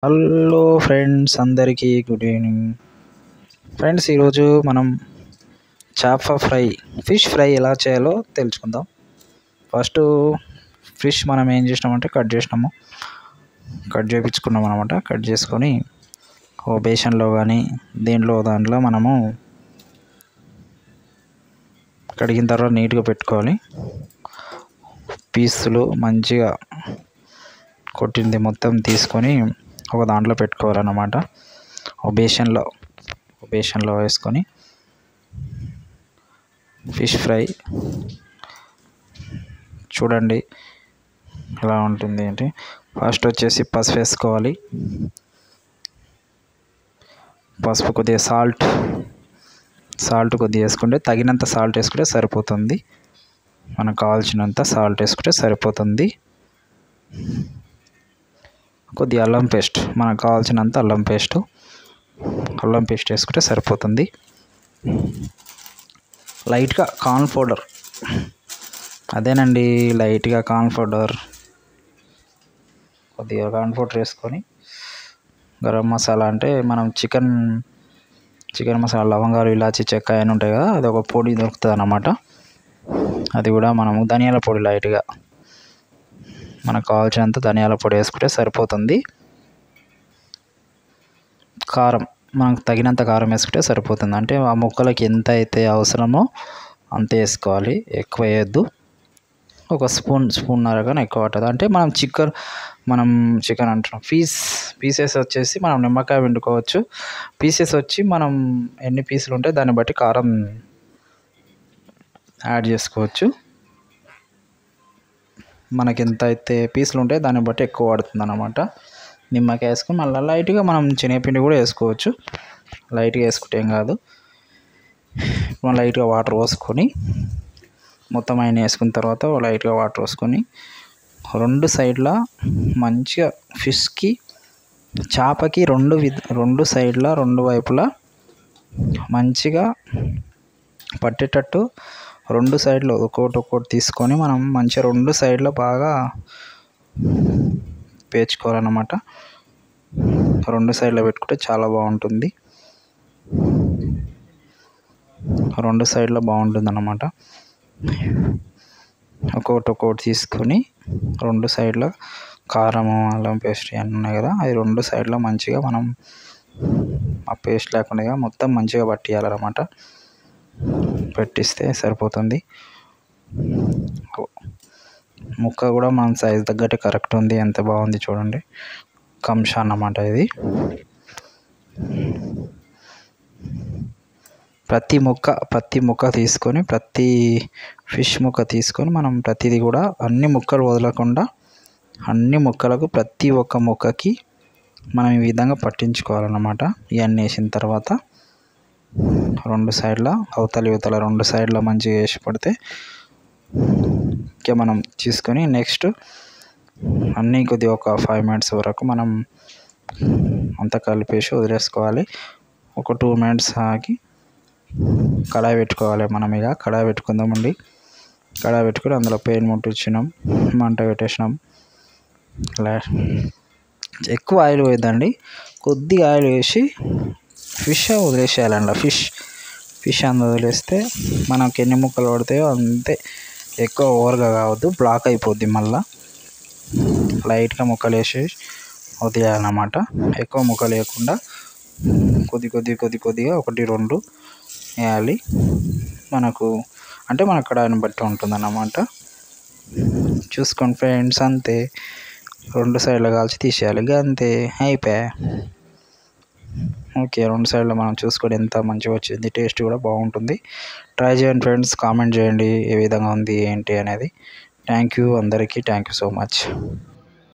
Hello friends, అందరికీ good evening. Friends, ఈరోజు మనం ఫిష్ ఫ్రై ఎలా చేయాలో తెలుసుకుందాం. ఫస్ట్ ఫిష్ మనం ఏం చేసినామంటే కట్ చేయించుకున్నాం అనమాట. కట్ చేసుకొని ఓ బేషన్లో కానీ దాంట్లో మనము కడిగిన తర్వాత నీట్గా పెట్టుకోవాలి. పీసులు మంచిగా కొట్టింది మొత్తం తీసుకొని ఒక దాంట్లో పెట్టుకోవాలన్నమాట. ఒక బేషన్లో వేసుకొని ఫిష్ ఫ్రై చూడండి ఎలా ఉంటుంది అంటే, ఫస్ట్ వచ్చేసి పసుపు వేసుకోవాలి. పసుపు కొద్దిగా సాల్ట్ కొద్దిగా వేసుకుంటే, తగినంత సాల్ట్ వేసుకుంటే సరిపోతుంది. మనకు కావాల్సినంత సాల్ట్ వేసుకుంటే సరిపోతుంది. కొద్దిగా అల్లం పేస్ట్, మనకు కావాల్సినంత అల్లం పేస్ట్ వేసుకుంటే సరిపోతుంది. లైట్గా కార్న్ పౌడర్, లైట్గా కార్న్ పౌడర్, కొద్దిగా కార్న్ పౌడర్ వేసుకొని, గరం మసాలా అంటే మనం చికెన్ మసాలా, లవంగాలు, ఇలాచి, చెక్క అని ఉంటాయి కదా, అది ఒక పొడి దొరుకుతుంది అన్నమాట. అది కూడా మనము ధనియాల పొడి, లైట్గా మనకు కావాల్సినంత ధనియాల పొడి వేసుకుంటే సరిపోతుంది. కారం, మనకు తగినంత కారం వేసుకుంటే సరిపోతుంది. అంటే ఆ ముక్కలకి ఎంత అయితే అవసరమో అంతే వేసుకోవాలి, ఎక్కువ వేయద్దు. ఒక స్పూన్నర కానీ ఎక్కువ పట్టదు. అంటే మనం చికెన్ అంటున్నాం, పీసెస్ వచ్చేసి మనం నిమ్మకాయ పిండుకోవచ్చు. పీసెస్ వచ్చి మనం ఎన్ని పీసులు ఉంటే దాన్ని బట్టి కారం యాడ్ చేసుకోవచ్చు. మనకి ఎంత అయితే పీసులు ఉంటాయో దాన్ని బట్టి ఎక్కువ పడుతుంది అన్నమాట. నిమ్మకాయ వేసుకొని మళ్ళీ లైట్గా మనం శనగపిండి కూడా వేసుకోవచ్చు. లైట్గా వేసుకుంటే ఏం కాదు. మనం లైట్గా వాటర్ పోసుకొని, మొత్తం ఆయన వేసుకున్న తర్వాత లైట్గా వాటర్ పోసుకొని, రెండు సైడ్ల మంచిగా ఫిష్కి, చేపకి రెండు సైడ్ల, రెండు వైపులా మంచిగా పట్టేటట్టు రెండు సైడ్లు ఒక్కొక్కటి తీసుకొని మనం మంచిగా రెండు సైడ్లో బాగా పేర్చుకోవాలన్నమాట. రెండు సైడ్లో పెట్టుకుంటే చాలా బాగుంటుంది. రెండు సైడ్లో బాగుంటుంది అన్నమాట. ఒక్కొక్కటి తీసుకొని రెండు సైడ్ల కారము, అల్లం పేస్ట్ అన్నీ ఉన్నాయి కదా, అది రెండు సైడ్లో మంచిగా మనం ఆ పేస్ట్ లేకుండా మొత్తం మంచిగా పట్టియాలన్నమాట. పెట్టిస్తే సరిపోతుంది. ముక్క కూడా మన సైజ్ తగ్గట్టు కరెక్ట్ ఉంది, ఎంత బాగుంది చూడండి. కంషా అన్నమాట ఇది. ప్రతి ముక్క తీసుకొని, ప్రతి ఫిష్ ముక్క తీసుకొని మనం ప్రతిదీ కూడా అన్ని ముక్కలు వదలకుండా అన్ని ముక్కలకు ప్రతి ఒక్క ముక్కకి మనం ఈ విధంగా పట్టించుకోవాలన్నమాట. ఇవన్నీ వేసిన తర్వాత రెండు సైడ్ల యువతల రెండు సైడ్ల మంచిగా వేసి పడితే ఇంకా మనం తీసుకొని నెక్స్ట్ అన్నీ కొద్దిగా ఒక 5 minutes వరకు మనం అంతా కలిపేసి వదిలేసుకోవాలి. ఒక 2 minutes ఆగి కడాయి పెట్టుకోవాలి. మనం ఇక కడాయి పెట్టుకుందామండి. కడాయి పెట్టుకొని అందులో పెనం ముట్టించినాం, మంట పెట్టేసినాం. ఎక్కువ ఆయిల్ పోయొద్దండి, కొద్దిగా ఆయిల్ వేసి ఫిష్ వదిలేసేయాలండి. ఫిష్ అందులో వదిలేస్తే మనకి ఎన్ని ముక్కలు పడతాయో అంతే. ఎక్కువ ఓవర్గా కావద్దు, బ్లాక్ అయిపోద్ది. మళ్ళీ లైట్గా ముక్కలు వేసి వదిలేయాలన్నమాట. ఎక్కువ ముక్కలు వేయకుండా కొద్దిగా 1-2 వేయాలి. మన కడాయిని బట్టి ఉంటుందన్నమాట. చూసుకోండి ఫ్రెండ్స్, అంతే. రెండు సైడ్లు కాల్చి తీసేయాలి, అంతే, అయిపోయా. ఓకే, రెండు సైడ్లో మనం చూసుకొని ఎంత మంచిగా వచ్చింది, టేస్ట్ కూడా బాగుంటుంది. ట్రై చేయండి ఫ్రెండ్స్, కామెంట్ చేయండి ఏ విధంగా ఉంది ఏంటి అనేది. థ్యాంక్ యూ అందరికీ, థ్యాంక్ యూ సో మచ్.